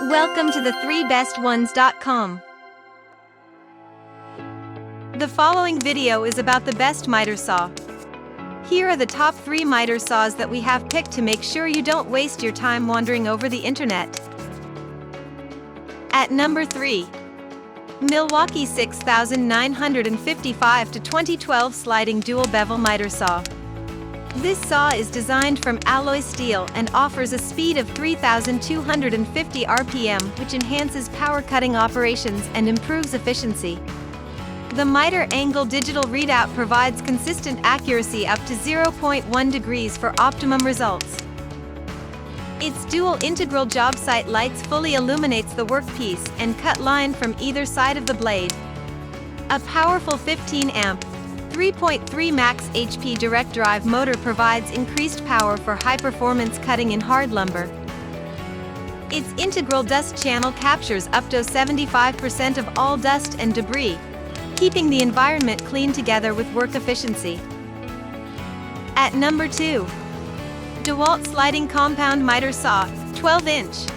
Welcome to the 3bestones.com. The following video is about the best miter saw. Here are the top 3 miter saws that we have picked to make sure you don't waste your time wandering over the internet. At number 3. Milwaukee 6955 to 2012 Sliding Dual Bevel Miter Saw. This saw is designed from alloy steel and offers a speed of 3,250 RPM, which enhances power cutting operations and improves efficiency. The miter angle digital readout provides consistent accuracy up to 0.1 degrees for optimum results. Its dual integral job site lights fully illuminates the workpiece and cut line from either side of the blade. A powerful 15-amp, 3.3 max HP direct drive motor provides increased power for high-performance cutting in hard lumber. Its integral dust channel captures up to 75% of all dust and debris, keeping the environment clean together with work efficiency. At number 2. DEWALT Sliding Compound Miter Saw, 12-inch.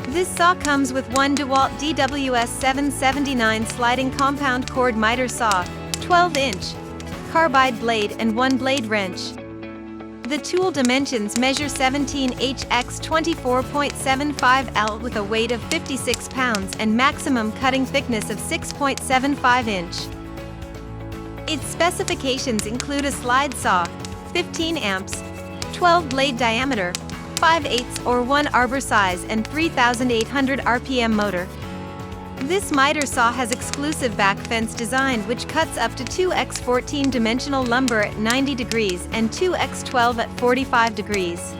This saw comes with one DEWALT DWS 779 Sliding Compound Cord Miter Saw, 12-inch, carbide blade and 1 blade wrench. The tool dimensions measure 17H x 24.75 L with a weight of 56 pounds and maximum cutting thickness of 6.75 inch. Its specifications include a slide saw, 15 amps, 12 blade diameter, 5/8 or 1 arbor size and 3,800 RPM motor. This miter saw has exclusive back fence design which cuts up to 2x14 dimensional lumber at 90 degrees and 2x12 at 45 degrees.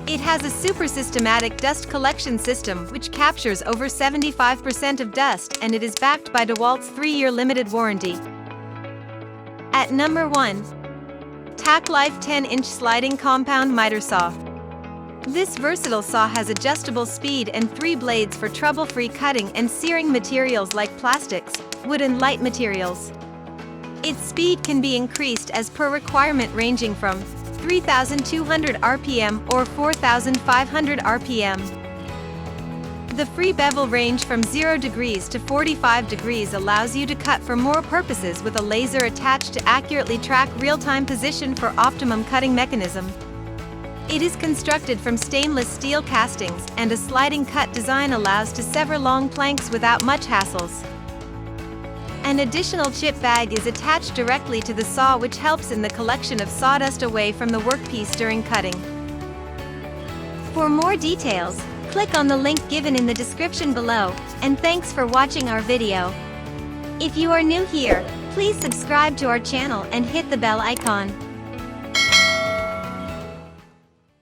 It has a super systematic dust collection system which captures over 75% of dust, and it is backed by DEWALT's 3-year limited warranty. At number 1. TACKLIFE 10-inch Sliding Compound Miter Saw. This versatile saw has adjustable speed and 3 blades for trouble-free cutting and searing materials like plastics, wood and light materials. Its speed can be increased as per requirement, ranging from 3,200 RPM or 4,500 RPM. The free bevel range from 0 degrees to 45 degrees allows you to cut for more purposes with a laser attached to accurately track real-time position for optimum cutting mechanism. It is constructed from stainless steel castings, and a sliding cut design allows to sever long planks without much hassles. An additional chip bag is attached directly to the saw, which helps in the collection of sawdust away from the workpiece during cutting. For more details, click on the link given in the description below, and thanks for watching our video. If you are new here, please subscribe to our channel and hit the bell icon.